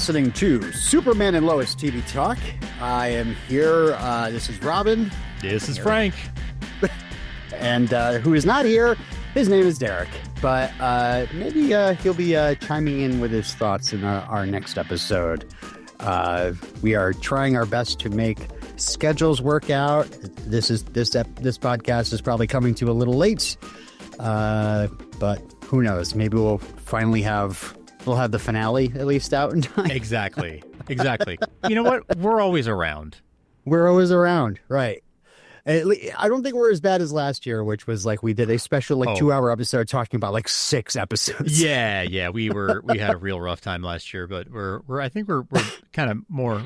listening to Superman and Lois TV Talk. I am here. This is Robin. This is Frank. And who is not here, his name is Derek. But maybe he'll be chiming in with his thoughts in our next episode. We are trying our best to make schedules work out. This podcast is probably coming to a little late. But who knows? Maybe we'll have the finale at least out in time. Exactly. You know what? We're always around. We're always around, right? I don't think we're as bad as last year, which was like we did a special 2-hour episode talking about like 6 episodes. Yeah. We had a real rough time last year, but I think we're kind of more.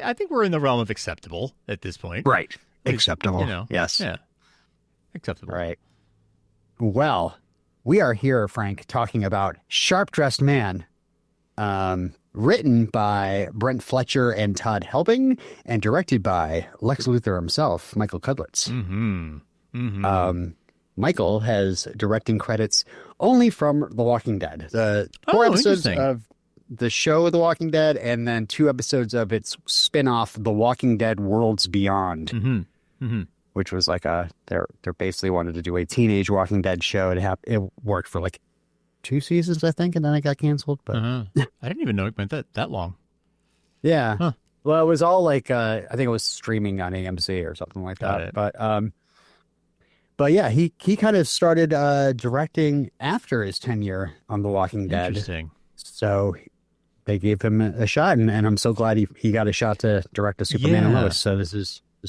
I think we're in the realm of acceptable at this point. Right. Acceptable. Yes. Yeah. Acceptable. Right. Well, we are here, Frank, talking about Sharp Dressed Man, written by Brent Fletcher and Todd Helbing, and directed by Lex Luthor himself, Michael Cudlitz. Michael has directing credits only from The Walking Dead. The 4 episodes of the show The Walking Dead, and then 2 episodes of its spin-off, The Walking Dead Worlds Beyond. Which was like they basically wanted to do a teenage Walking Dead show. It worked for like 2 seasons, I think, and then it got canceled. But I didn't even know it went that long. Yeah. Huh. Well, it was all like I think it was streaming on AMC or something like that. But yeah, he kind of started directing after his tenure on The Walking Dead. Interesting. So they gave him a shot, and I'm so glad he got a shot to direct a Superman and Lois. So this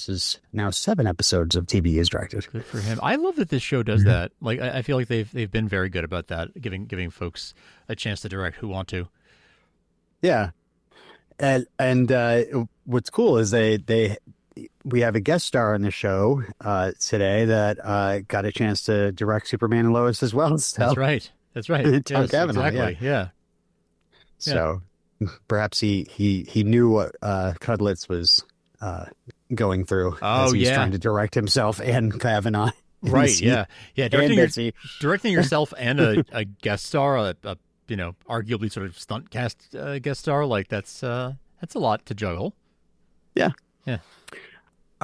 is now 7 episodes of TV he's directed. Good for him. I love that this show does that. Like, I feel like they've been very good about that, giving folks a chance to direct who want to. Yeah, and what's cool is we have a guest star on the show today that got a chance to direct Superman and Lois as well. So. That's right. Tom Cavanaugh, exactly. Yeah. So perhaps he knew what Cudlitz was going through as he's trying to direct himself and Kavanaugh. Right, yeah. Directing yourself and a guest star, a arguably sort of stunt cast guest star, like that's a lot to juggle. Yeah.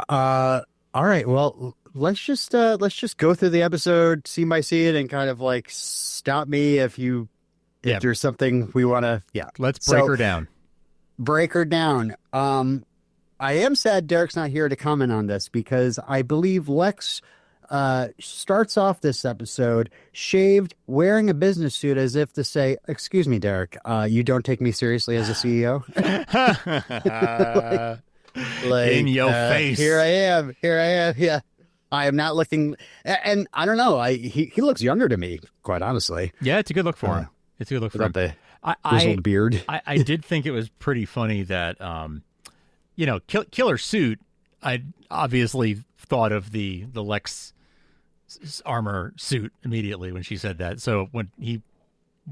All right. Well, let's just go through the episode scene by scene and kind of like stop me if there's something we want to. Yeah. Let's break her down. Break her down. I am sad Derek's not here to comment on this because I believe Lex starts off this episode shaved, wearing a business suit as if to say, "Excuse me, Derek, you don't take me seriously as a CEO." like, in your face. Here I am. Yeah. I am not looking, and I don't know. He looks younger to me, quite honestly. Yeah, it's a good look for him. It's a good look for him. The grizzled beard. I did think it was pretty funny that killer suit. I obviously thought of the Lex armor suit immediately when she said that. So when I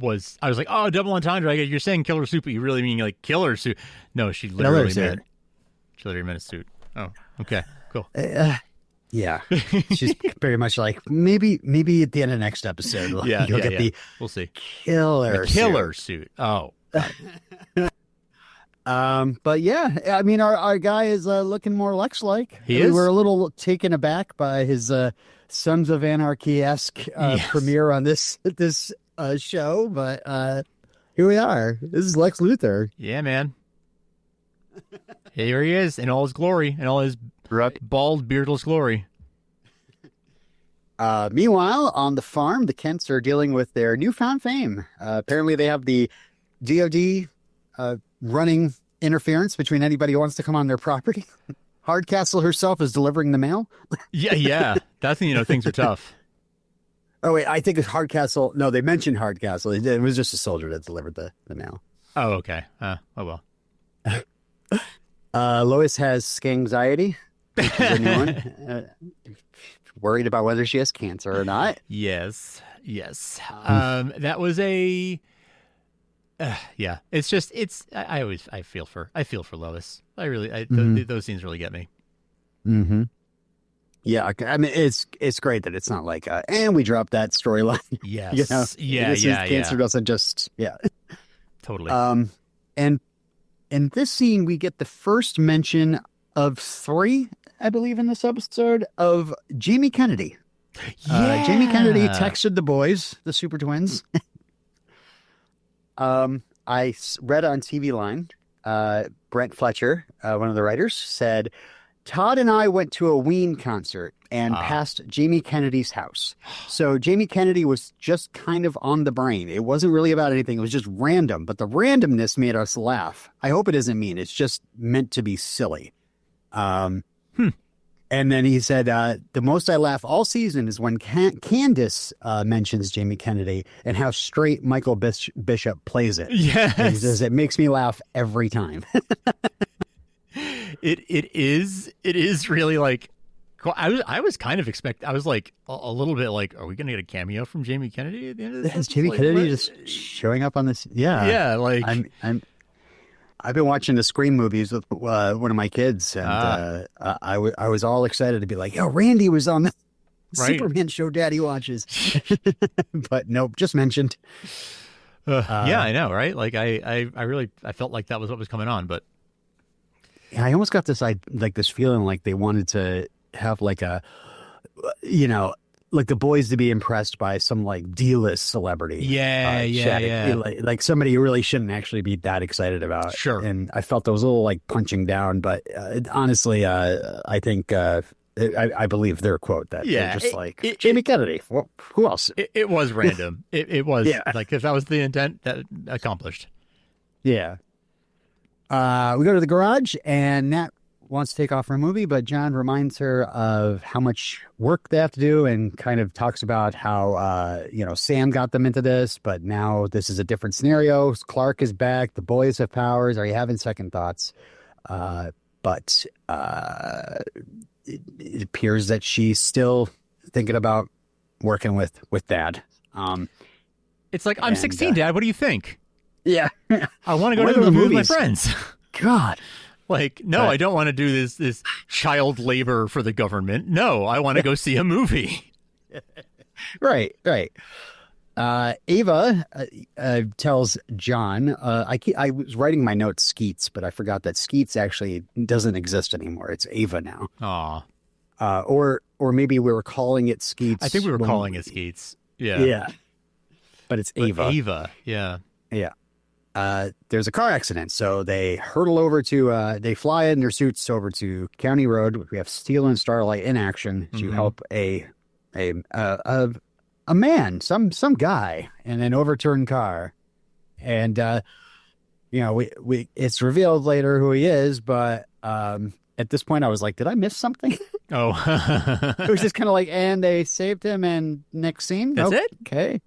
was like, oh, double entendre. You're saying killer suit, but you really mean like killer suit. No, she literally meant a suit. Oh, okay, cool. Yeah, she's very much like maybe at the end of next episode you'll get the we'll see killer suit. Oh. But yeah, I mean, our guy is looking more Lex-like. We were a little taken aback by his Sons of Anarchy-esque premiere on this show, but here we are. This is Lex Luthor. Yeah, man. Here he is in all his glory, in all his bald, beardless glory. Meanwhile, on the farm, the Kents are dealing with their newfound fame. Apparently, they have the DOD running interference between anybody who wants to come on their property. Hardcastle herself is delivering the mail. Yeah. That's when things are tough. Oh, wait, I think it's Hardcastle. No, they mentioned Hardcastle. It was just a soldier that delivered the mail. Oh, okay. Oh, well. Lois has anxiety. Worried about whether she has cancer or not. Yes. That was a... it's just I feel for Lois. I really those scenes really get me. Mm-hmm. Yeah, I mean it's great that it's not like and we dropped that storyline. Yes. Cancer doesn't just totally. And in this scene, we get the first mention of 3, I believe, in this episode of Jamie Kennedy. Jamie Kennedy texted the boys, the Super Twins. Read on TV Line, Brent Fletcher, one of the writers, said, Todd and I went to a Ween concert and passed Jamie Kennedy's house. So Jamie Kennedy was just kind of on the brain. It wasn't really about anything. It was just random, but the randomness made us laugh. I hope it isn't mean. It's just meant to be silly. And then he said, the most I laugh all season is when Candace mentions Jamie Kennedy and how straight Michael Bishop plays it. Yes. And he says, it makes me laugh every time. It is really like, I was kind of I was like a little bit like, are we going to get a cameo from Jamie Kennedy at the end of this? Is Jamie Kennedy just showing up on this? Yeah. Yeah. Like I've been watching the Scream movies with one of my kids, and I was all excited to be like, "Yo, Randy was on the Superman show Daddy watches," but nope, just mentioned. Yeah, I know, right? Like I felt like that was what was coming on, but I almost got this this feeling like they wanted to have like a, like the boys to be impressed by some like D-list celebrity. Yeah. Like somebody you really shouldn't actually be that excited about. Sure. And I felt that was a little like punching down, but honestly, I think I believe their quote that they're just Jamie Kennedy. Well, who else? It was random. It was like if that was the intent, that accomplished. Yeah. We go to the garage and Nat wants to take off her movie, but John reminds her of how much work they have to do and kind of talks about how, Sam got them into this, but now this is a different scenario. Clark is back. The boys have powers. Are you having second thoughts? But it appears that she's still thinking about working with Dad. It's like, I'm 16, Dad. What do you think? Yeah. I want to go to the movie with my friends. God. Like, no, I don't want to do this child labor for the government. No, I want to go see a movie. Right. Ava tells John, I was writing my notes Skeets, but I forgot that Skeets actually doesn't exist anymore. It's Ava now. Aw. Or maybe we were calling it Skeets. I think we were calling it Skeets. Yeah. Yeah. But it's Ava. Ava, yeah. Yeah. There's a car accident, so they hurtle over to, they fly in their suits over to County Road. We have Steel and Starlight in action to help a man, some guy in an overturned car. And, it's revealed later who he is, but, at this point I was like, did I miss something? Oh, it was just kind of like, and they saved him and next scene. That's it. Okay.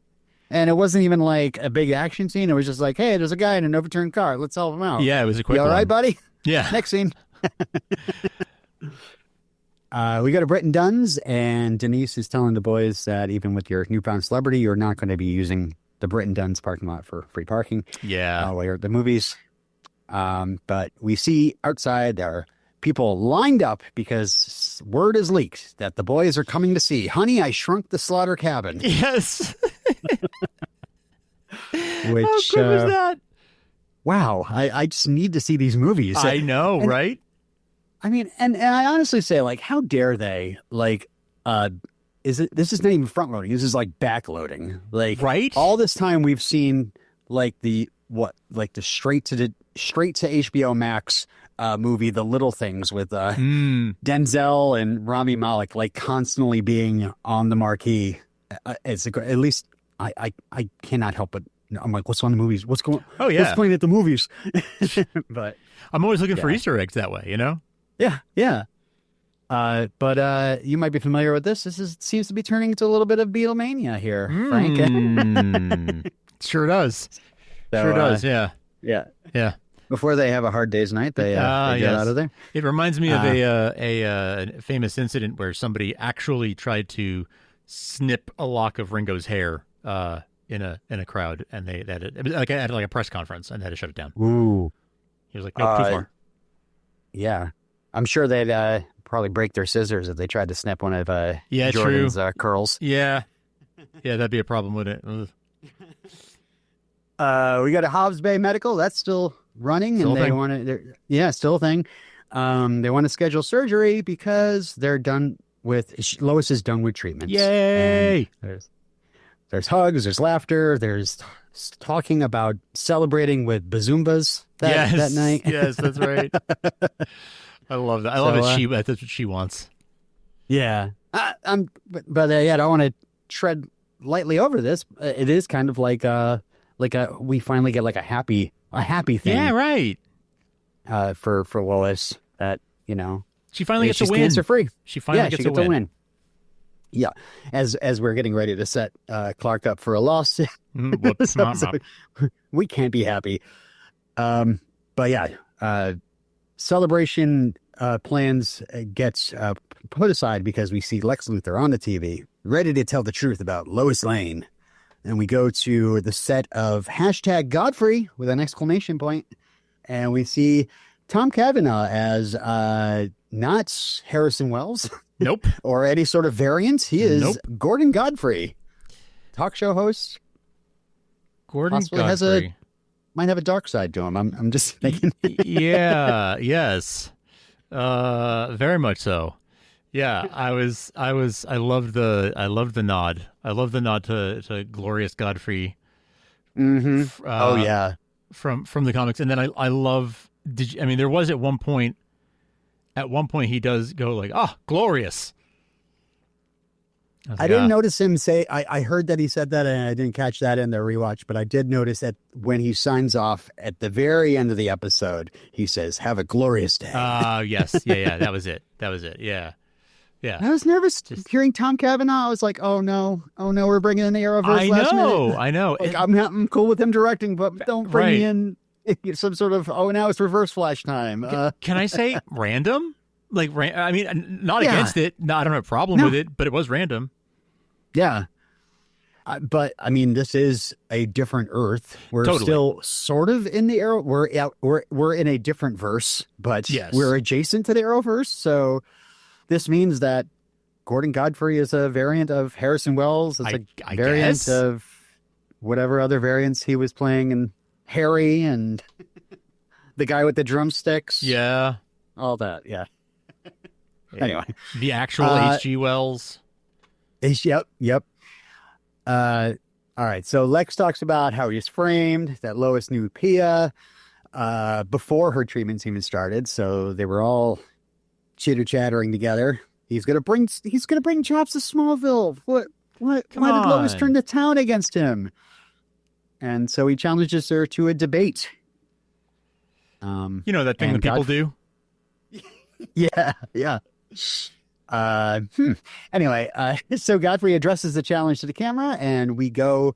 And it wasn't even like a big action scene. It was just like, hey, there's a guy in an overturned car. Let's help him out. Yeah, it was a quick one. All right, buddy? Yeah. Next scene. We go to Britton Dunn's, and Denise is telling the boys that even with your newfound celebrity, you're not going to be using the Britton Dunn's parking lot for free parking. Yeah. While you're at the movies. But we see outside there are people lined up because word is leaked that the boys are coming to see Honey, I Shrunk the Slaughter Cabin. Yes. Which, how good was that? Wow, I just need to see these movies. I know, right? I mean, and I honestly say, like, how dare they? Like, this is not even front loading. This is like back loading. Like, right? All this time we've seen like the straight to HBO Max movie, The Little Things, with Denzel and Rami Malek, like constantly being on the marquee. At least I cannot help but I'm like, what's on the movies? What's going? Oh yeah, what's playing at the movies? But I'm always looking for Easter eggs that way, you know? Yeah. But you might be familiar with this. Seems to be turning into a little bit of Beatlemania here, Frank. Sure does. So, sure does. Yeah. Yeah. Before they have a hard day's night, they get out of there. It reminds me of a famous incident where somebody actually tried to snip a lock of Ringo's hair in a crowd, and it was like at a press conference, and they had to shut it down. Ooh. He was like, nope, too far. Yeah. I'm sure they'd probably break their scissors if they tried to snip one of Jordan's curls. Yeah. Yeah, that'd be a problem with it. We got a Hobbs Bay Medical. That's still running, Still and a they thing. want to. Yeah, still a thing. They want to schedule surgery because they're done with Lois is done with treatments. And Yay! there's hugs, there's laughter, there's talking about celebrating with bazoombas that night. Yes, that's right. I love that. I love that that's what she wants. Yeah, but yeah, I don't want to tread lightly over this. It is kind of like we finally get like a happy thing. Yeah, right. For Lois that She finally gets a win. Cancer free. She finally gets a win. Yeah, as we're getting ready to set Clark up for a lawsuit, Whoops, we can't be happy. But yeah, celebration plans gets put aside because we see Lex Luthor on the TV, ready to tell the truth about Lois Lane, and we go to the set of #Godfrey with an exclamation point, and we see Tom Cavanaugh as not Harrison Wells. Nope. Or any sort of variant. He is Nope. Gordon Godfrey, talk show host. Gordon Possibly Godfrey might have a dark side to him. I'm just thinking. Yeah. Yes. Very much so. Yeah. I loved the nod. I love the nod to Glorious Godfrey. Mm-hmm. Oh yeah. From the comics, and then I love. There was at one point. At one point, he does go like, glorious. I didn't notice him say, I heard that he said that, and I didn't catch that in the rewatch, but I did notice that when he signs off at the very end of the episode, he says, "Have a glorious day." Yes. Yeah. That was it. Yeah. Yeah. I was nervous hearing Tom Cavanaugh. I was like, oh no, we're bringing in the Arrowverse last minute. I know. Like, I'm cool with him directing, but don't bring me in some sort of, now it's Reverse Flash time. Can I say random? Like, not against it. No, I don't have a problem with it, but it was random. Yeah. But this is a different Earth. We're still sort of in the Arrow. We're in a different verse, but we're adjacent to the Arrowverse. So this means that Gordon Godfrey is a variant of Harrison Wells. It's a variant of whatever other variants he was playing, and Harry and the guy with the drumsticks. Yeah. All that. Yeah. Anyway, the actual H.G. Wells. Yep. All right. So Lex talks about how he's framed, that Lois knew Pia before her treatments even started. So they were all chitter-chattering together. He's gonna bring Chops to Smallville. Why did Lois turn the town against him? And so he challenges her to a debate. That thing that people do. Yeah. Anyway, so Godfrey addresses the challenge to the camera, and we go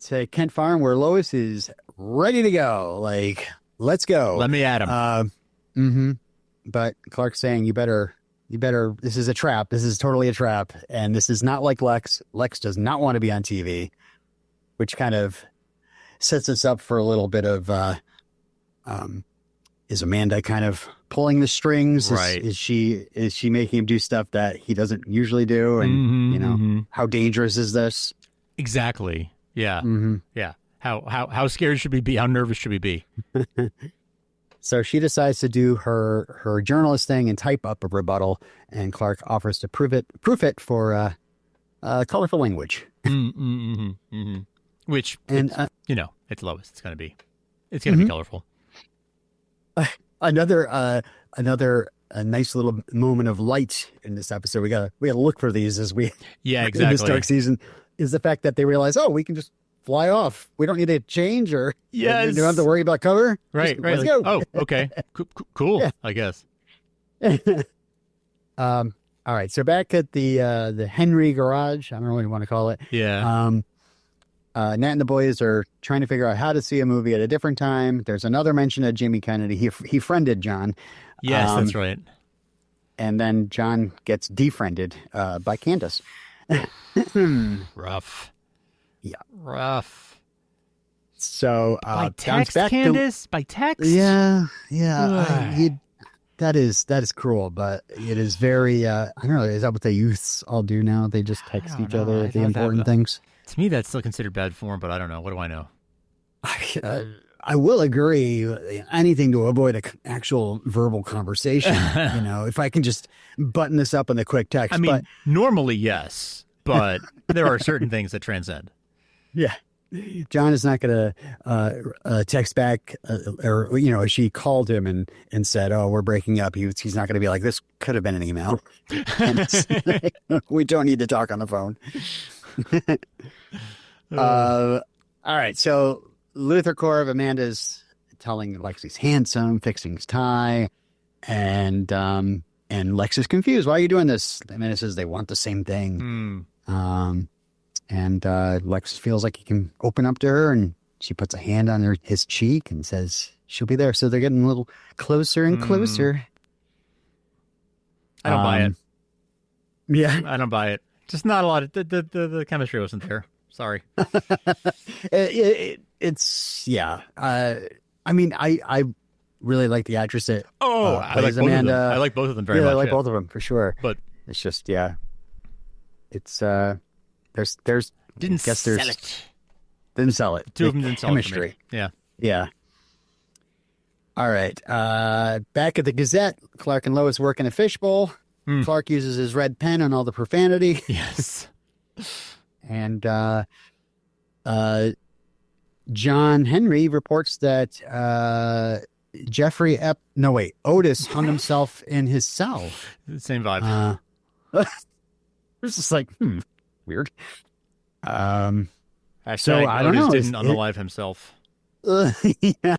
to Kent Farm where Lois is ready to go. Like, let's go. Let me at him. But Clark's saying, you better, this is a trap. This is totally a trap. And this is not like Lex. Lex does not want to be on TV, which kind of sets us up for a little bit of, is Amanda kind of pulling the strings? Right. Is she making him do stuff that he doesn't usually do? And how dangerous is this? Exactly. Yeah. Yeah. How scared should we be? How nervous should we be? So she decides to do her journalist thing and type up a rebuttal, and Clark offers to proof it for colorful language. Which, and it's Lois. It's gonna be colorful. Another nice little moment of light in this episode. We gotta look for these as we exactly in this dark season, is the fact that they realize, we can just fly off. We don't need to change, or we don't have to worry about cover. Right. Let's go. Oh, okay. Cool. Yeah. I guess. All right. So back at the Henry garage, I don't know what you want to call it. Yeah. Nat and the boys are trying to figure out how to see a movie at a different time. There's another mention of Jimmy Kennedy. He friended John. Yes, that's right. And then John gets defriended by Candace. Rough. Yeah. Rough. So by John's text, back Candace? By text? Yeah. That is cruel, but it is very. I don't know. Is that what the youths all do now? They just text each other the important things. To me, that's still considered bad form, but I don't know. What do I know? I will agree. Anything to avoid an actual verbal conversation. If I can just button this up in the quick text. I mean, but, normally, yes, but there are certain things that transcend. Yeah. John is not going to text back or she called him and said, "Oh, we're breaking up." He's not going to be like, "This could have been an email." We don't need to talk on the phone. All right. So Luthor Corp, Amanda's telling Lex he's handsome, fixing his tie. And Lex is confused. Why are you doing this? Amanda says they want the same thing. And Lex feels like he can open up to her, and she puts a hand on his cheek and says she'll be there. So they're getting a little closer and closer. I don't buy it. Yeah. I don't buy it. Just not a lot of the chemistry wasn't there. Sorry. It's yeah. I mean, I really like the actress that I like Amanda. both of them. I like both of them very much. I like both of them for sure. But it's just it's there's didn't sell it. Didn't sell it. Two of them didn't sell chemistry. It for me. Yeah. Yeah. All right. Back at the Gazette, Clark and Lois work in a fishbowl. Clark uses his red pen on all the profanity. Yes. And John Henry reports that Otis hung himself in his cell. Same vibe. It's just like, weird. Hashtag so I don't Otis know. Didn't unalive himself. Yeah.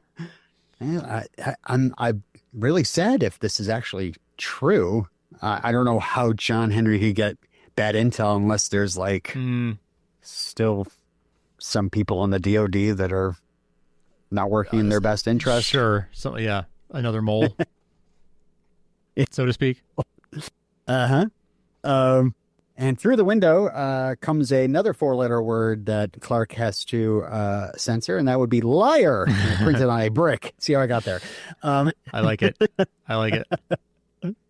I'm really sad if this is actually true. I don't know how John Henry could get bad intel unless there's like still some people in the DOD that are not working in their best interest. Sure. So yeah, another mole, so to speak. And through the window comes another 4-letter word that Clark has to censor, and that would be liar. Printed on a brick. See how I got there? I like it. I like it.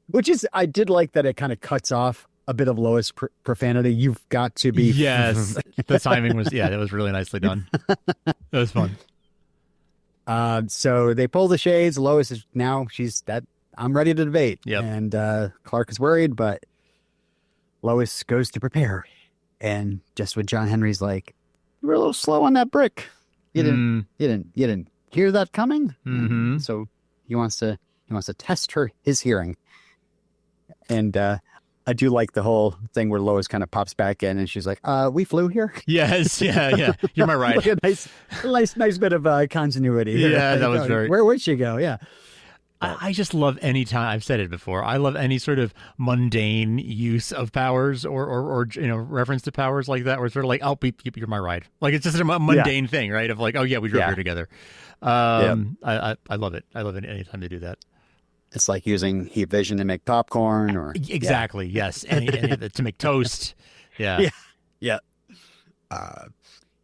Which is, I did like that it kind of cuts off a bit of Lois profanity. You've got to be. Yes. The timing was, that was really nicely done. That was fun. So they pull the shades. Lois is now, I'm ready to debate. Yep. And Clark is worried, but Lois goes to prepare. And just when John Henry's like, you were a little slow on that brick. You didn't hear that coming. Mm-hmm. So he wants to test his hearing. And I do like the whole thing where Lois kind of pops back in and she's like, we flew here. Yes. Yeah. You're my right. Like a nice bit of continuity. Yeah, that was very. Where would she go? Yeah. I just love any time. I've said it before. I love any sort of mundane use of powers or reference to powers like that, where it's sort of like, "Oh, you're my ride." Like it's just a mundane thing, right? Of like, "Oh yeah, we drove here together." I love it. I love it anytime they do that. It's like using heat vision to make popcorn, or exactly. Yes, any to make toast. Yeah.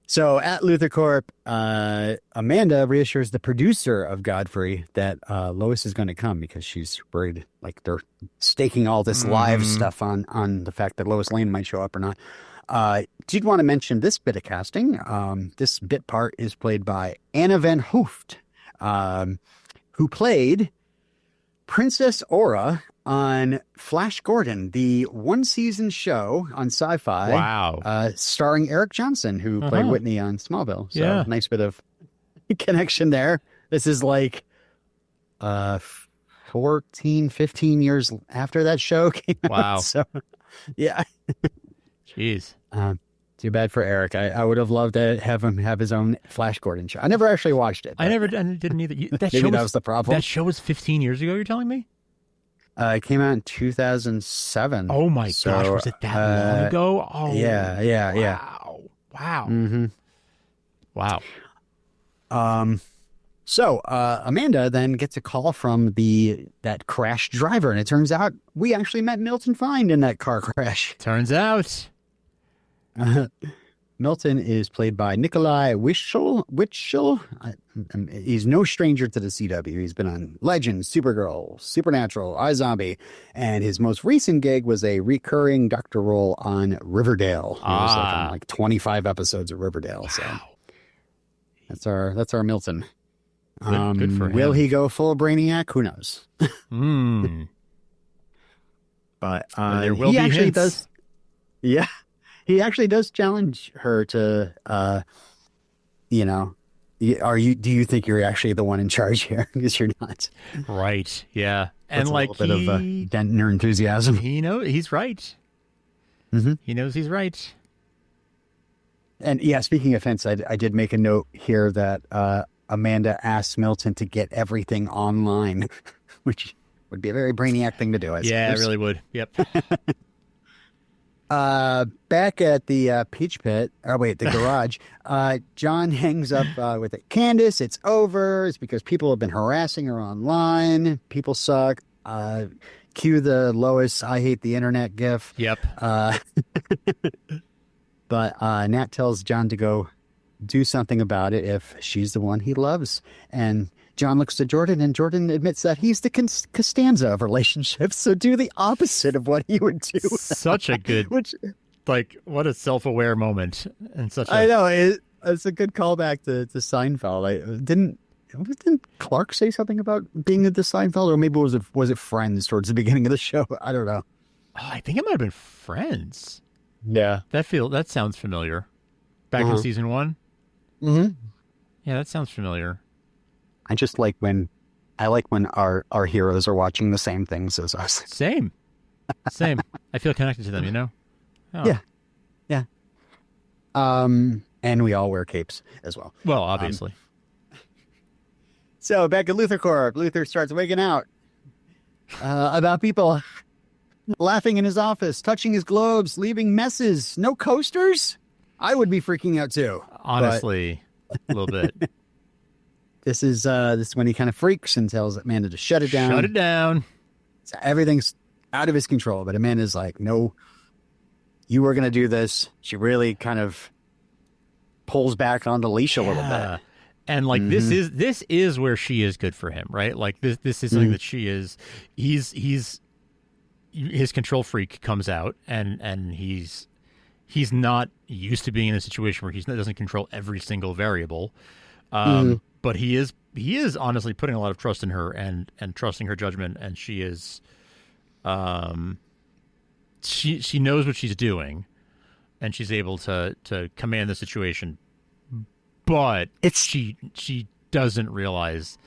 So at Luthor Corp, Amanda reassures the producer of Godfrey that Lois is going to come because she's worried, like they're staking all this live stuff on the fact that Lois Lane might show up or not. Did want to mention this bit of casting. This bit part is played by Anna Van Hooft, who played Princess Aura on Flash Gordon, the one-season show on Sci-Fi. Wow. Starring Eric Johnson, who played Whitney on Smallville. So nice bit of connection there. This is like 14, 15 years after that show came out. Wow. So, yeah. Jeez. Too bad for Eric. I would have loved to have him have his own Flash Gordon show. I never actually watched it. I didn't either. Maybe that was the problem. That show was 15 years ago, you're telling me? It came out in 2007. Oh my gosh, was it that long ago? Oh, yeah. Wow. Mm-hmm. Wow. So Amanda then gets a call from that crashed driver, and it turns out we actually met Milton Find in that car crash. Turns out. Milton is played by Nikolai Witschel. He's no stranger to the CW. He's been on Legends, Supergirl, Supernatural, iZombie, and his most recent gig was a recurring doctor role on Riverdale. He was on 25 episodes of Riverdale. Wow. So that's our Milton. Good for him. Will he go full Brainiac? Who knows? But there will he be actually hints. does. Yeah, he actually does challenge her to, you know, do you think you're actually the one in charge here? Because you're not. Right. Yeah. And Puts a like little bit of a dent in her enthusiasm. he knows he's right. Mm-hmm. He knows he's right. And yeah, speaking of hints, I did make a note here that Amanda asked Milton to get everything online, which would be a very Brainiac thing to do. I Yeah, it suppose. really would. Yep. Back at the Peach Pit, the garage, John hangs up with it. Candace, it's over. It's because people have been harassing her online. People suck. Cue the Lois, I hate the internet gif. Yep. But Nat tells John to go do something about it if she's the one he loves. And John looks to Jordan, and Jordan admits that he's the Costanza of relationships. So do the opposite of what he would do. Such a good, what a self-aware moment. And I know. It's a good callback to Seinfeld. Didn't Clark say something about being at the Seinfeld? Or maybe was it Friends towards the beginning of the show? I don't know. Oh, I think it might have been Friends. Yeah. That sounds familiar. Back in season 1? Mm-hmm. Yeah, that sounds familiar. I just like when our heroes are watching the same things as us. Same. I feel connected to them, you know? Oh. Yeah. And we all wear capes as well. Well, obviously. So back at Luthor Corp, Luthor starts wigging out about people laughing in his office, touching his globes, leaving messes. No coasters? I would be freaking out too. Honestly, a little bit. This is when he kind of freaks and tells Amanda to shut it down. Shut it down. So everything's out of his control, but Amanda's like, no, you were going to do this. She really kind of pulls back on the leash a little bit. And like this is where she is good for him, right? Like this is something that she is. He's his control freak comes out, and he's not used to being in a situation where he doesn't control every single variable. But he is honestly putting a lot of trust in her and trusting her judgment, and she is she knows what she's doing, and she's able to command the situation. But she doesn't realize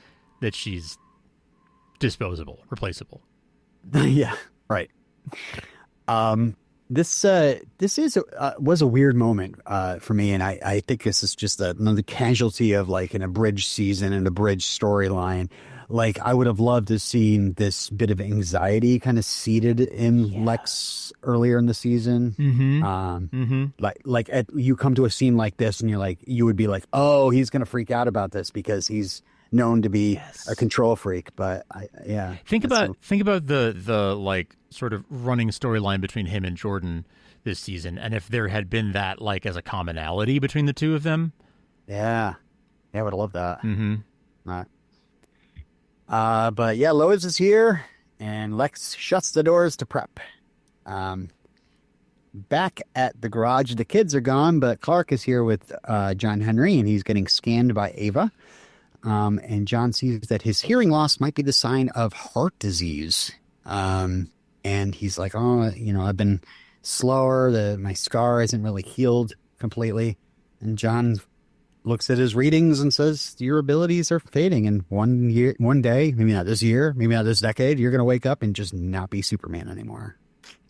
that she's disposable, replaceable. Yeah, right. This was a weird moment for me, and I think this is just another casualty of like an abridged season and abridged storyline. Like I would have loved to have seen this bit of anxiety kind of seated in Lex earlier in the season. You come to a scene like this, and you would be like, oh, he's gonna freak out about this because he's known to be a control freak. But think about the like sort of running storyline between him and Jordan this season, and if there had been that like as a commonality between the two of them. I would have loved that. But yeah, Lois is here, and Lex shuts the doors to prep. Back at the garage, the kids are gone, but Clark is here with John Henry, and he's getting scanned by Ava. And John sees that his hearing loss might be the sign of heart disease. And he's like, oh, I've been slower. My scar isn't really healed completely. And John looks at his readings and says, your abilities are fading. And one day, maybe not this year, maybe not this decade, you're going to wake up and just not be Superman anymore.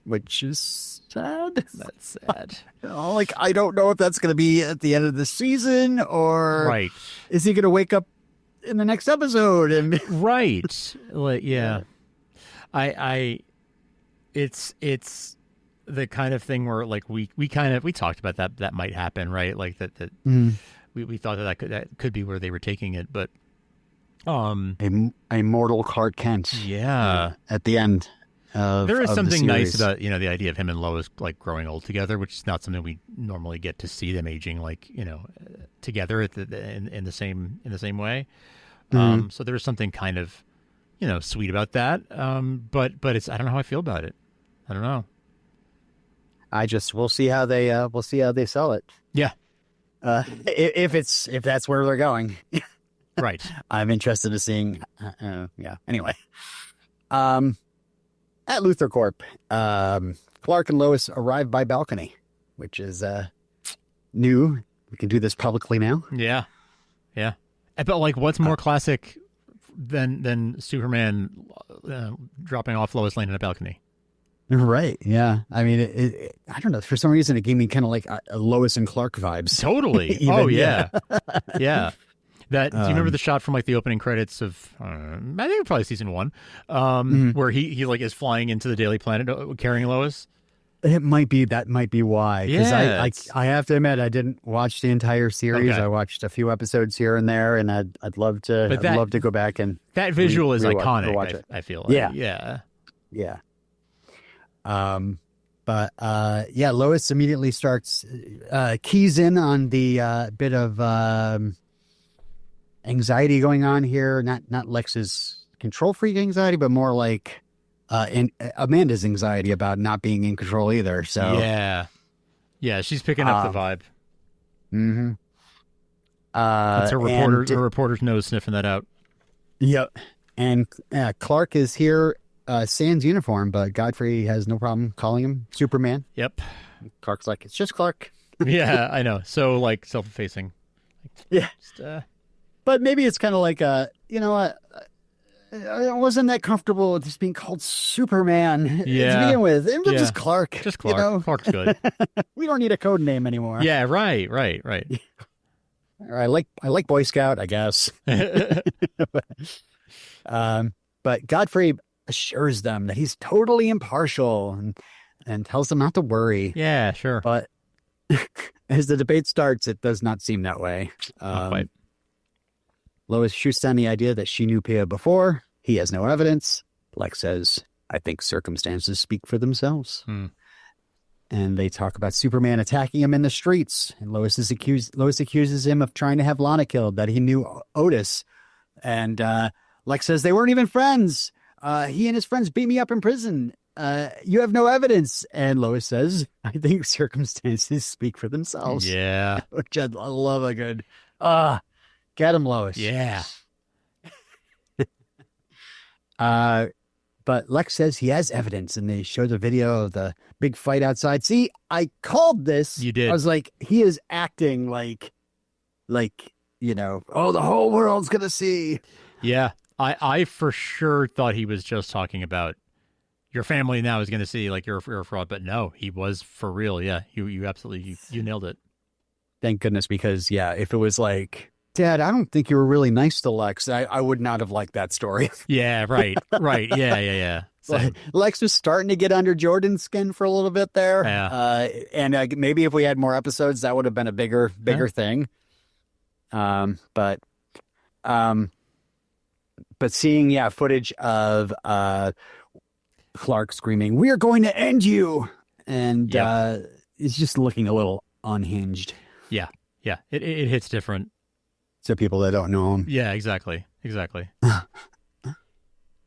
Which is sad. That's sad. I don't know if that's going to be at the end of the season, or is he going to wake up in the next episode? And right. Yeah. It's the kind of thing where like we talked about that might happen, right? Like that we thought that could be where they were taking it, but a mortal Clark Kent. Yeah. At the end. There is something nice about the idea of him and Lois like growing old together, which is not something we normally get to see them aging like together in the same way. So there is something kind of sweet about that. But it's I don't know how I feel about it. I don't know. We'll see how they sell it. Yeah. If that's where they're going. Right. I'm interested in seeing. Yeah. Anyway, at Luthor Corp, Clark and Lois arrive by balcony, which is new. We can do this publicly now. Yeah. Yeah. But like, what's more classic than Superman dropping off Lois Lane in a balcony? Right. Yeah. I mean, I don't know. For some reason, it gave me kind of like a Lois and Clark vibes. Totally. Even, oh yeah. Yeah. That. Do you remember the shot from like the opening credits of I think probably season 1, where he like is flying into the Daily Planet carrying Lois? It might be that might be why. Because I have to admit I didn't watch the entire series. Okay. I watched a few episodes here and there, and I'd love to. But I'd love to go back and that visual is iconic. Watch it. I feel like. Yeah. Yeah. But Lois immediately starts keys in on the bit of anxiety going on here. Not Lex's control freak anxiety, but more like Amanda's anxiety about not being in control either. So yeah, she's picking up the vibe. Mm-hmm. That's her reporter's nose sniffing that out. Yep. And Clark is here. Sans uniform, but Godfrey has no problem calling him Superman. Yep. Clark's like, it's just Clark. Yeah, I know. So like self-effacing. Yeah. But maybe it's kind of like, you know what? I wasn't that comfortable with just being called Superman to begin with. I'm just Clark. Just Clark. You know? Clark's good. We don't need a code name anymore. Yeah, right. I like Boy Scout, I guess. But Godfrey assures them that he's totally impartial and tells them not to worry. Yeah, sure. But as the debate starts, it does not seem that way. Not quite. Lois shoots down the idea that she knew Pia before. He has no evidence. Lex says, I think circumstances speak for themselves. And they talk about Superman attacking him in the streets. And Lois accuses him of trying to have Lana killed, that he knew Otis. And Lex says they weren't even friends. He and his friends beat me up in prison. You have no evidence. And Lois says, I think circumstances speak for themselves. Yeah. Which I love a good, get him, Lois. Yeah. But Lex says he has evidence, and they show the video of the big fight outside. See, I called this. You did. I was like, he is acting like, you know, oh, the whole world's going to see. Yeah. I for sure thought he was just talking about your family now is going to see like you're a fraud, but no, he was for real. Yeah, you absolutely you nailed it. Thank goodness, because if it was like, Dad, I don't think you were really nice to Lex, I would not have liked that story. Yeah, right. Yeah. Lex was starting to get under Jordan's skin for a little bit there. Yeah. And maybe if we had more episodes, that would have been a bigger thing. But seeing, footage of Clark screaming, "We are going to end you," and it's just looking a little unhinged. Yeah. It hits different to people that don't know him. Yeah, exactly.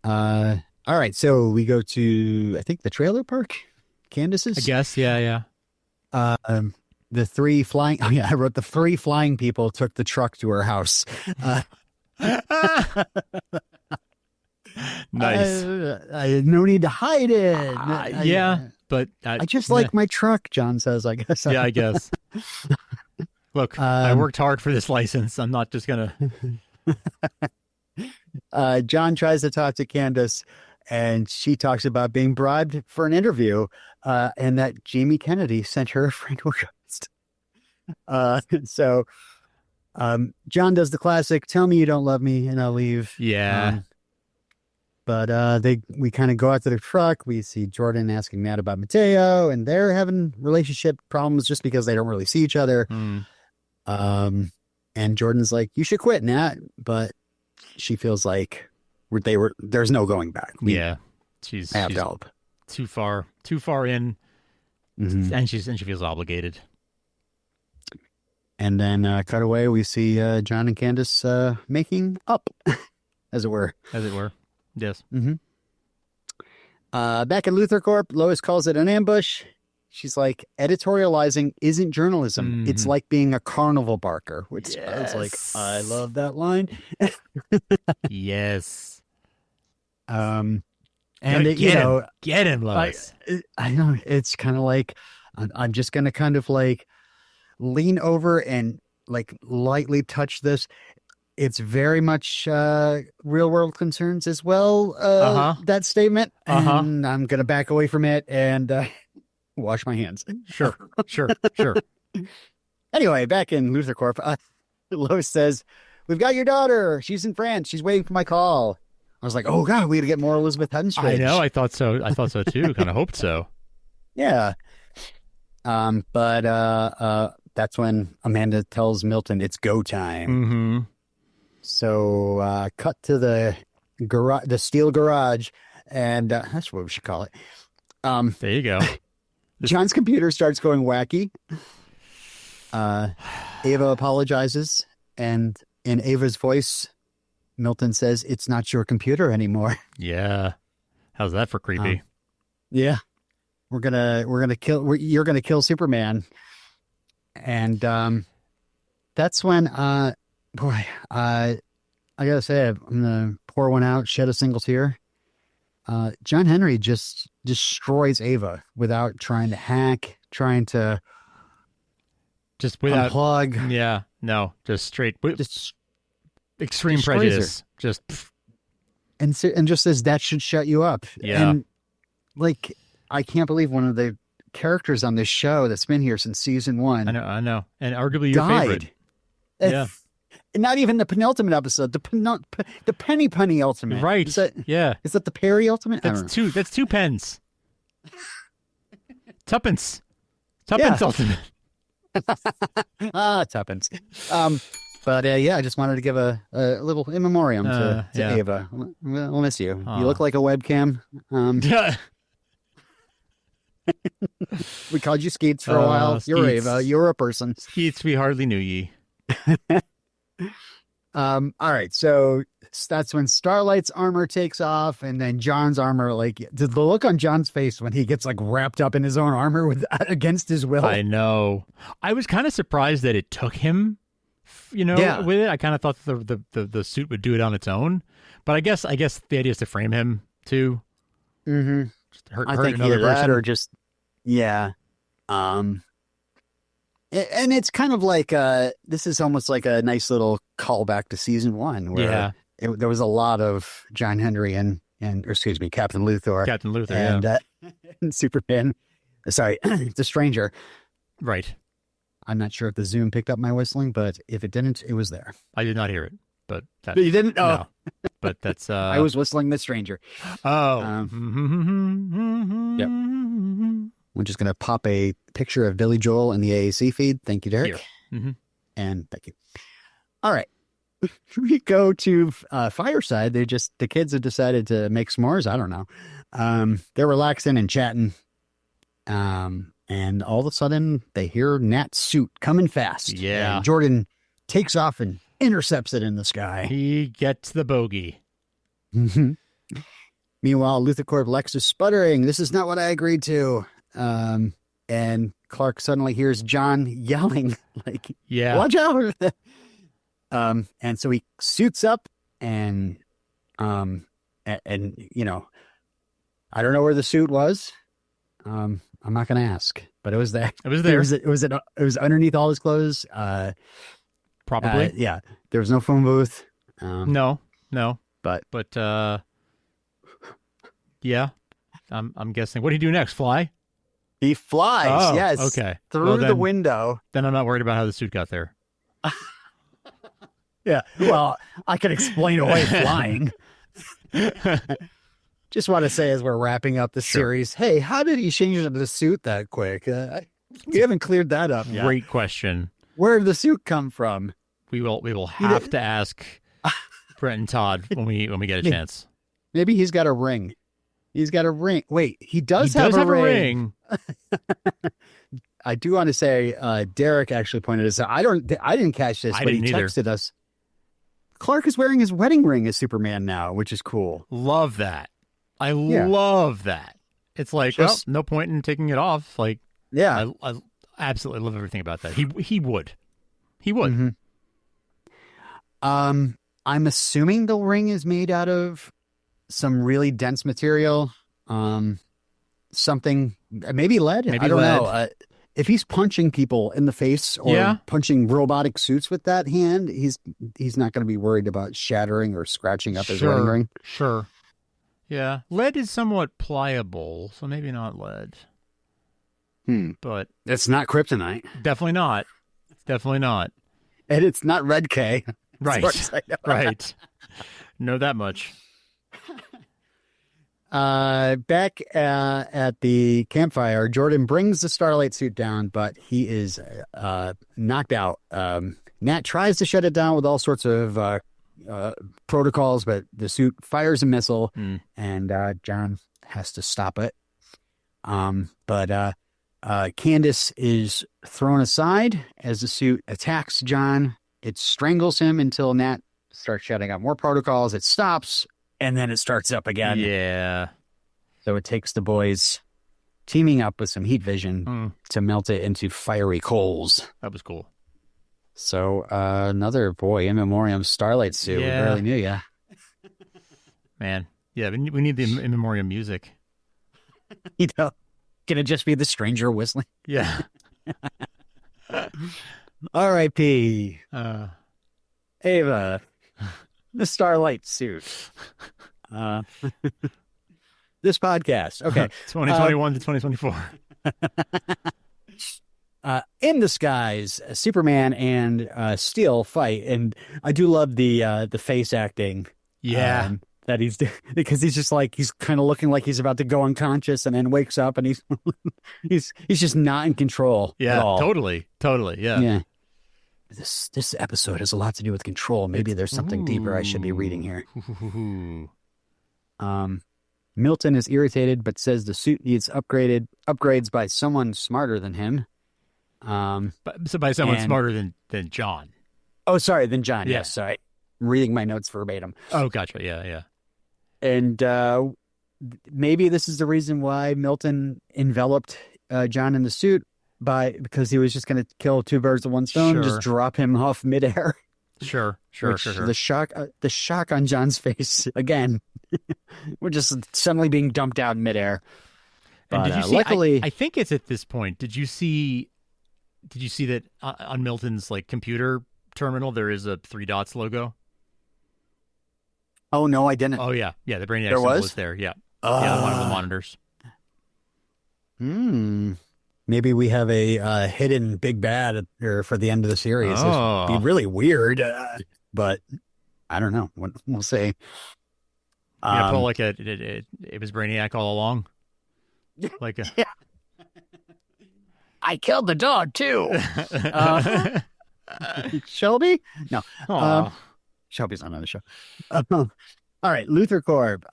All right, so we go to, I think, the trailer park, Candace's. I guess, yeah. The three flying. Oh yeah, I wrote the three flying people took the truck to her house. Nice. No need to hide it. But I just like my truck, John says, I guess. Yeah, I guess. Look, I worked hard for this license. I'm not just going to. John tries to talk to Candace, and she talks about being bribed for an interview, and that Jamie Kennedy sent her a friend request. So John does the classic, tell me you don't love me, and I'll leave. Yeah. But we kind of go out to the truck. We see Jordan asking Matt about Mateo, and they're having relationship problems just because they don't really see each other. And Jordan's like, you should quit, Nat. But she feels like there's no going back. She's have to help. Too far in, and she feels obligated. And then cut away, we see John and Candace making up, as it were. Yes. Back at Luthor Corp, Lois calls it an ambush. she's like, editorializing isn't journalism. It's like being a carnival barker, which I was like, I love that line. Yes. And get him, Lois. I know, it's kind of like, I'm just going to kind of like lean over and like lightly touch this. It's very much real world concerns as well. That statement. And I'm going to back away from it and wash my hands. Sure. Anyway, back in Luthor Corp, Lois says, "We've got your daughter. She's in France. She's waiting for my call." I was like, "Oh God, we got to get more Elizabeth Henstridge." I know. I thought so too. Kind of hoped so. Yeah. But that's when Amanda tells Milton it's go time. Mm-hmm. So cut to the garage, the steel garage, and that's what we should call it. There you go. John's computer starts going wacky. Ava apologizes, and in Ava's voice, Milton says, "It's not your computer anymore." Yeah. How's that for creepy? Yeah. You're gonna kill Superman. And that's when I gotta say, I'm gonna pour one out, shed a single tear. John Henry just destroys Ava without trying to hack, trying to just without unplug. Yeah, no, just straight, just extreme prejudice. Just and just says that should shut you up. Yeah, and like I can't believe one of the characters on this show that's been here since season 1. I know, and arguably your favorite. Yeah. Not even the penultimate episode, the penny ultimate. Right. Is that the Perry ultimate? That's two pens. Tuppence ultimate. Tuppence. But I just wanted to give a little in memoriam to Ava. We'll miss you. You look like a webcam. We called you Skeets for a while. You're Skeets. Ava. You're a person. Skeets, we hardly knew ye. All right, so that's when Starlight's armor takes off, and then John's armor, like the look on John's face when he gets like wrapped up in his own armor against his will. I know. I was kind of surprised that it took him, with it. I kind of thought the suit would do it on its own, but I guess the idea is to frame him too. Mm-hmm. Just hurt I think another either that person. or just and it's kind of like this is almost like a nice little callback to season 1 where there was a lot of John Henry and Captain Luthor. Captain Luthor, and Superman. Sorry, the Stranger. Right. I'm not sure if the Zoom picked up my whistling, but if it didn't, it was there. I did not hear it, but you didn't? Oh. No. But that's I was whistling the Stranger. Oh. Yep. We're just going to pop a picture of Billy Joel in the AAC feed. Thank you, Derek. Mm-hmm. And thank you. All right. We go to Fireside. The kids have decided to make s'mores. I don't know. They're relaxing and chatting. And all of a sudden they hear Nat's suit coming fast. Yeah. And Jordan takes off and intercepts it in the sky. He gets the bogey. Mm-hmm. Meanwhile, Luthor Corp Lex is sputtering. "This is not what I agreed to." And Clark suddenly hears John yelling, like, "Watch out!" And so he suits up and I don't know where the suit was. I'm not going to ask, but it was there. It was there. It was underneath all his clothes. Probably. Yeah. There was no phone booth. No. But yeah. I'm guessing. What do you do next? Fly? He flies. Oh, yes. Okay. Through the window. Then I'm not worried about how the suit got there. Yeah. Well, I could explain away flying. Just want to say, as we're wrapping up the series, hey, how did he change into the suit that quick? We haven't cleared that up yet. Great question. Where did the suit come from? We will have to ask Brent and Todd when we get a chance. Maybe he's got a ring. He's got a ring. Wait, he does have a ring. I do want to say, Derek actually pointed us out. I didn't catch this, but he texted us. Clark is wearing his wedding ring as Superman now, which is cool. Love that. I love that. It's like, Just, no point in taking it off. Like, Yeah. I absolutely love everything about that. He would. He would. Mhm. I'm assuming the ring is made out of some really dense material. Something maybe lead. Maybe I don't lead. know. If he's punching people in the face or Yeah. punching robotic suits with that hand, he's not going to be worried about shattering or scratching up his wedding Sure. ring. Sure. Yeah. Lead is somewhat pliable, so maybe not lead. But It's not kryptonite, definitely not. Definitely not. and it's not red K. Right. As far as I know. Right. Know that much. Back at the campfire, Jordan brings the Starlight suit down, but he is knocked out. Nat tries to shut it down with all sorts of protocols, but the suit fires a missile, and John has to stop it. But Candace is thrown aside as the suit attacks John. It strangles him until Nat starts shutting out more protocols. It stops, and then it starts up again. Yeah. So it takes the boys teaming up with some heat vision to melt it into fiery coals. That was cool. So another in memoriam Starlight suit. Yeah. We barely knew ya. Man. Yeah, we need the in memoriam music. You know, can it just be the stranger whistling? Yeah. R.I.P. Ava, the Starlight suit. This podcast. Okay. 2021 to 2024. In the skies, Superman and Steel fight, and I do love the face acting. Yeah. That he's because he's just like he's kind of looking like he's about to go unconscious, and then wakes up, and he's he's just not in control. Yeah. At all. Totally. Yeah. Yeah. This episode has a lot to do with control. Maybe there's something deeper I should be reading here. Milton is irritated, but says the suit needs upgrades by someone smarter than him. So by someone smarter than John. Oh, sorry, than John. Yeah. Yes, sorry. I'm reading my notes verbatim. Oh, gotcha. Yeah. And maybe this is the reason why Milton enveloped John in the suit because he was just going to kill two birds with one stone, Sure. just drop him off midair. Sure. The shock on John's face again. We're just suddenly being dumped out in midair. And But, did you see? luckily, I think it's at this point. Did you see that on Milton's computer terminal there is a 3 dots logo? oh no, I didn't. Oh yeah. The Brainiac There symbol was? is there. Yeah. Yeah, one of the monitors. Maybe we have a hidden big bad for the end of the series. Oh. It'd be really weird, but I don't know. We'll see. Yeah, pull it was Brainiac all along. Like a Yeah. I killed the dog too. Shelby? No. Aw. Shelby's not on the show. All right, Luthor Corp.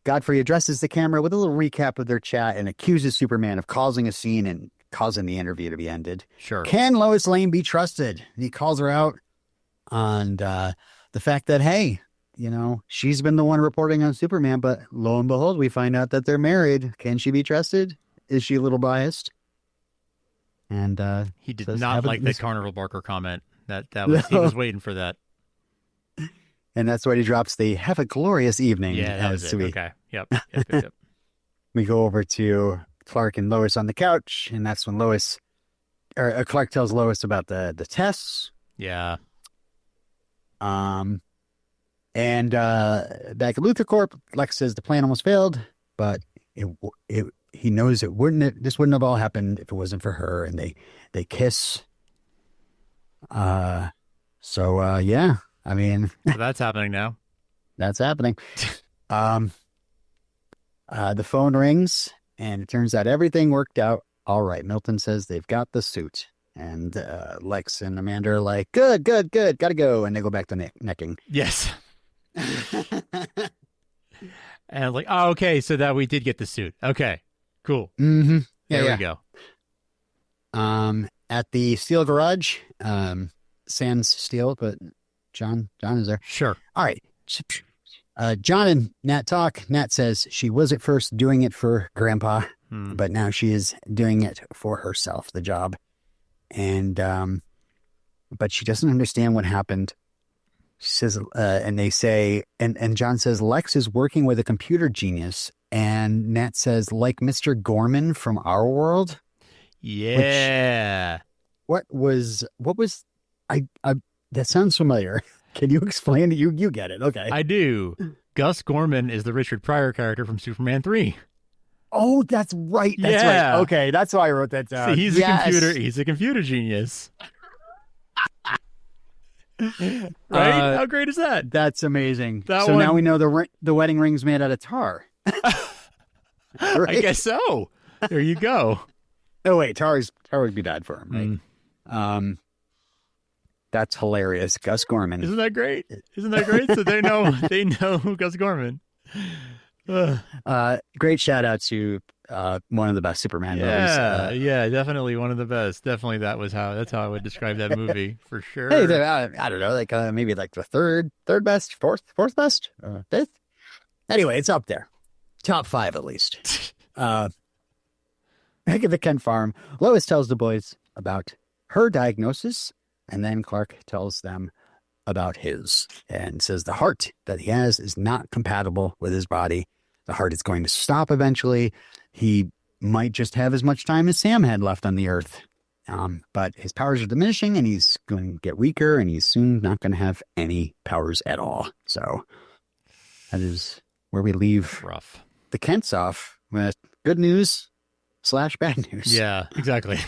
Godfrey addresses the camera with a little recap of their chat and accuses Superman of causing a scene and causing the interview to be ended. Sure. Can Lois Lane be trusted? He calls her out on the fact that, hey, she's been the one reporting on Superman, but lo and behold, we find out that they're married. Can she be trusted? Is she a little biased? And He did not like that Carnival Barker comment. That was he No. was waiting for that. And that's why he drops the "Have a glorious evening." Yeah, that was it. Okay. Yep. We go over to Clark and Lois on the couch, and that's when Clark tells Lois about the tests. Yeah. And back at Luthor Corp, Lex says the plan almost failed, but he knows this wouldn't have all happened if it wasn't for her, and they kiss. Yeah. I mean, So that's happening now. that's happening. The phone rings, and it turns out everything worked out all right. Milton says they've got the suit, and Lex and Amanda are like, good, gotta go, and they go back to necking. Yes. And oh, okay, so that we did get the suit. Okay, cool. Mm-hmm. There we go. At the steel garage, sans steel, but John is there. Sure. All right. John and Nat talk. Nat says she was at first doing it for Grandpa. but now she is doing it for herself, the job. And, but she doesn't understand what happened. She says, and they say, and John says, Lex is working with a computer genius. And Nat says, like Mr. Gorman from Our World. Yeah. What was, that sounds familiar. Can you explain it? You get it. Okay. I do. Gus Gorman is the Richard Pryor character from Superman 3. Oh, that's right. That's right. Okay. That's why I wrote that down. See, he's a computer genius. Right? How great is that? That's amazing. Now we know the wedding ring's made out of tar. Right? I guess so. There you go. Oh wait, tar would be bad for him, right? That's hilarious. Gus Gorman. Isn't that great? So they know Gus Gorman. Great shout out to one of the best Superman movies. Yeah, definitely one of the best. Definitely that's how I would describe that movie for sure. Hey, I don't know, like maybe like the third best, fourth best, fifth. Anyway, it's up there, top 5 at least. Back at the Kent farm, Lois tells the boys about her diagnosis, and then Clark tells them about his and says the heart that he has is not compatible with his body. The heart is going to stop eventually. He might just have as much time as Sam had left on the earth. But his powers are diminishing and he's going to get weaker and he's soon not going to have any powers at all. So that is where we leave the Kents off with good news / bad news. Yeah, exactly.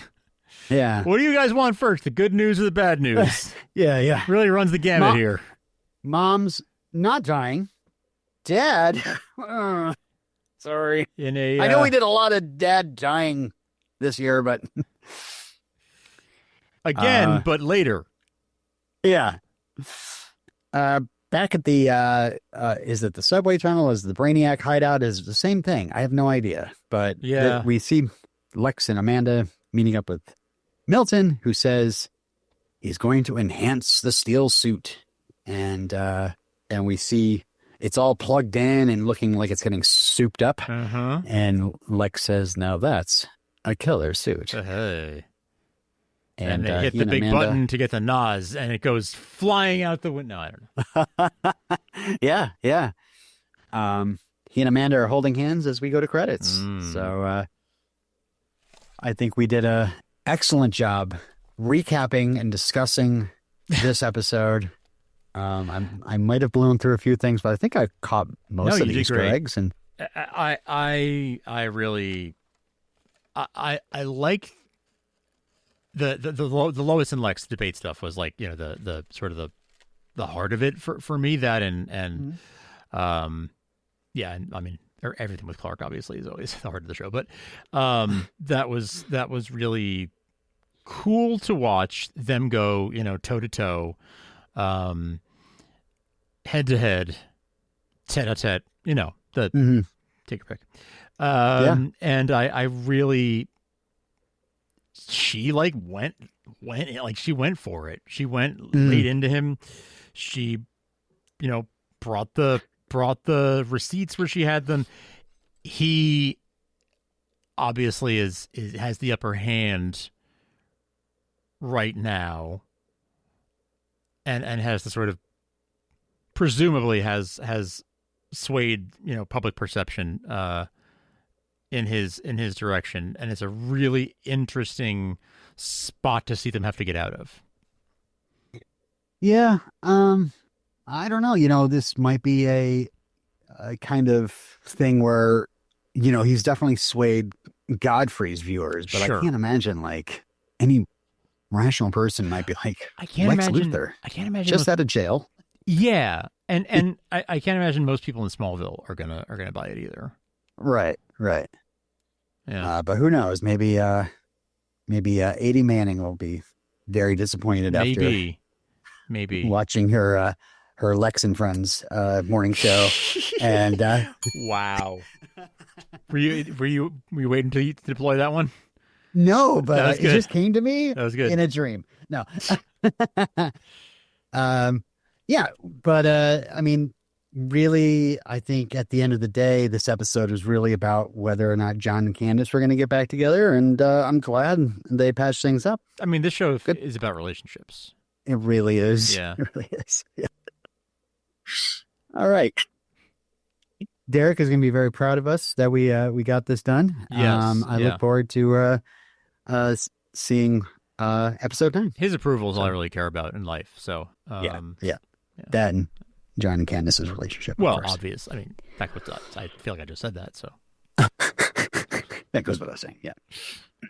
Yeah. What do you guys want first? The good news or the bad news? Yeah. Really runs the gamut here. Mom's not dying. Dad. Sorry. I know we did a lot of dad dying this year, but again, but later. Yeah. Back at the is it the subway tunnel? Is the Brainiac hideout? Is it the same thing? I have no idea. But we see Lex and Amanda meeting up with Milton, who says he's going to enhance the steel suit, and we see it's all plugged in and looking like it's getting souped up. And Lex says, "Now that's a killer suit." Hey. And they hit the big button to get the NOS, and it goes flying out the window. I don't know. Yeah. He and Amanda are holding hands as we go to credits. So I think we did a excellent job recapping and discussing this episode. I might have blown through a few things, but I think I caught most of the Easter eggs. And I really like the Lois and Lex debate stuff was like, you know, the sort of the heart of it for me. That and I mean, everything with Clark obviously is always the heart of the show, but that was really cool to watch them go, you know, toe to toe, head to head, tete a tete, you know, take your pick. And I really, she like went like she went for it. She went laid into him. She, you know, brought the receipts where she had them. He obviously has the upper hand right now, and has the sort of presumably has swayed, you know, public perception in his direction, and it's a really interesting spot to see them have to get out of. Yeah, I don't know. You know, this might be a kind of thing where, you know, he's definitely swayed Godfrey's viewers, but Sure. I can't imagine like any rational person might be like, I can't Lex imagine. Luthor, I can't imagine just out of jail. Yeah, and I can't imagine most people in Smallville are gonna buy it either. Right. Yeah, But who knows? Maybe A.D. Manning will be very disappointed after maybe watching her Lex and Friends morning show. And wow, were you waiting to deploy that one? No, but it good. just came to me That was good. in a dream. No. Yeah, but I mean, really, I think at the end of the day, this episode was really about whether or not John and Candace were going to get back together, and I'm glad they patched things up. I mean, this show Good. is about relationships. It really is. Yeah. It really is. Yeah. All right. Derek is going to be very proud of us that we got this done. Yes. I look forward to seeing episode 9. His approval is all I really care about in life. So yeah. That and John and Candace's relationship. Well, obvious. I mean, back with I feel like I just said that. So that goes without saying. Yeah,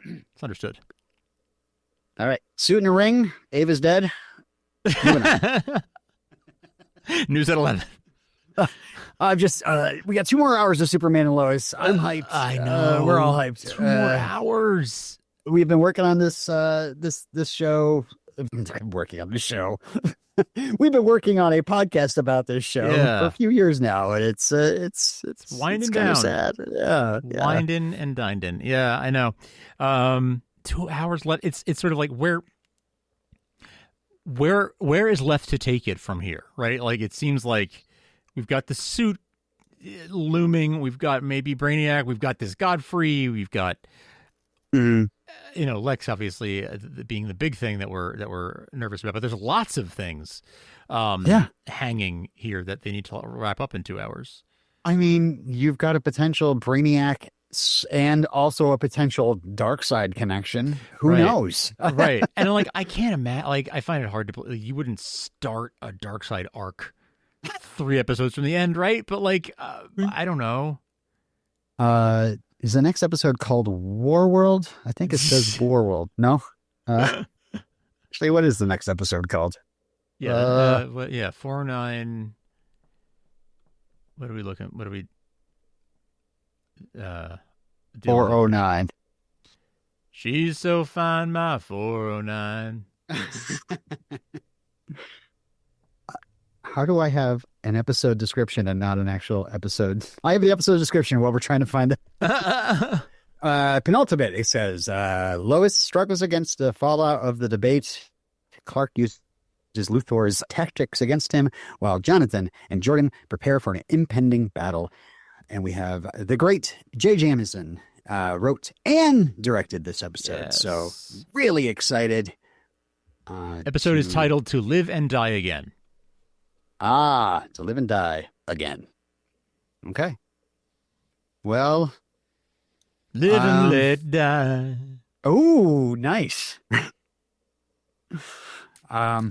it's understood. All right, suit and a ring. Ava's dead. News at 11. I've just we got 2 more hours of Superman and Lois. I'm hyped. I know. We're all hyped. 2 more hours. We've been working on this this show. I'm working on this show. We've been working on a podcast about this show for a few years now, and it's winding down. down. Sad. Yeah. Winding and dined in. Yeah, I know. 2 hours left. It's sort of like where is left to take it from here, right? Like it seems like we've got the suit looming. We've got maybe Brainiac. We've got this Godfrey. We've got Lex obviously being the big thing that we're nervous about. But there's lots of things hanging here that they need to wrap up in 2 hours. I mean, you've got a potential Brainiac and also a potential Darkseid connection. Who knows? Right. And like, I can't imagine, like, I find it hard to believe you wouldn't start a Darkseid arc 3 episodes from the end, right? But like, I don't know. Is the next episode called Warworld? I think it says Warworld. No? Actually, what is the next episode called? 409. What are we looking? What are we? 409. She's so fine, my 409. How do I have an episode description and not an actual episode? I have the episode description while we're trying to find it. Penultimate, it says, Lois struggles against the fallout of the debate. Clark uses Luthor's tactics against him, while Jonathan and Jordan prepare for an impending battle. And we have the great J. Jamison wrote and directed this episode. Yes. So really excited. Episode is titled To Live and Die Again. To live and die again. Okay. Well. Live and let die. Oh, nice.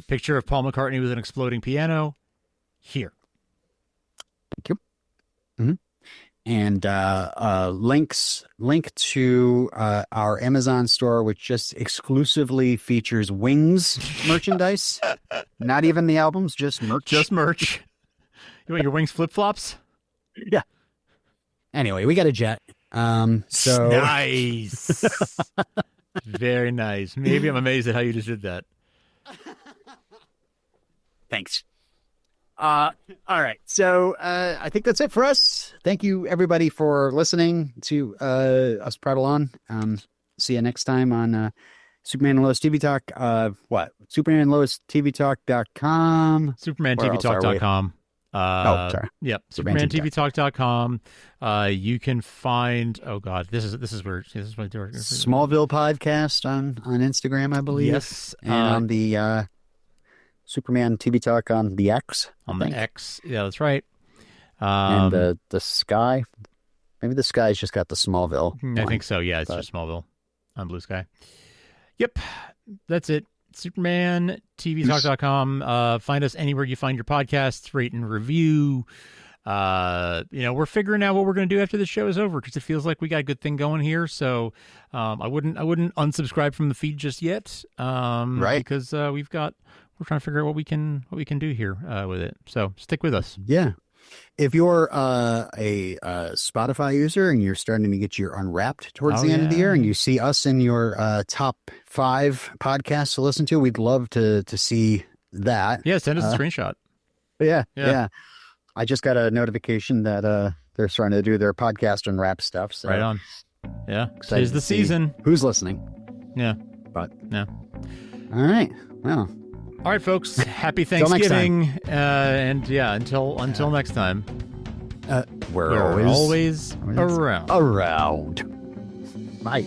Picture of Paul McCartney with an exploding piano. Here. Thank you. Mm-hmm. And link to our Amazon store, which just exclusively features Wings merchandise. Not even the albums, just merch. Just merch. You want your Wings flip-flops? Yeah. Anyway, we got a jet. So nice. Very nice. Maybe I'm amazed at how you just did that. Thanks. All right. So I think that's it for us. Thank you, everybody, for listening to us prattle on. See you next time on Superman and Lois TV Talk. Superman and Lois TV Talk.com. SupermanTVTalk.com. Sorry. Yep. SupermanTVTalk.com. You can find, this is where Smallville podcast on Instagram, I believe. Yes. And on the Superman TV Talk on the X. The X. Yeah, that's right. And the Sky. Maybe the Sky's just got the Smallville. I think so. Yeah, it's just Smallville on Blue Sky. Yep. That's it. SupermanTVTalk.com. Find us anywhere you find your podcasts. Rate and review. We're figuring out what we're going to do after the show is over because it feels like we got a good thing going here. So I wouldn't unsubscribe from the feed just yet. Right. Because we're trying to figure out what we can do here with it. So stick with us. Yeah. If you're a Spotify user and you're starting to get your Unwrapped towards the end of the year and you see us in your top 5 podcasts to listen to, we'd love to see that. Yeah, send us a screenshot. Yeah. I just got a notification that they're starting to do their podcast Unwrapped stuff. So. Right on. Yeah. Tis the season. Who's listening? Yeah. But yeah. All right. Well. All right, folks. Happy Till next Thanksgiving. And yeah, until next time. We're always around. around. Bye.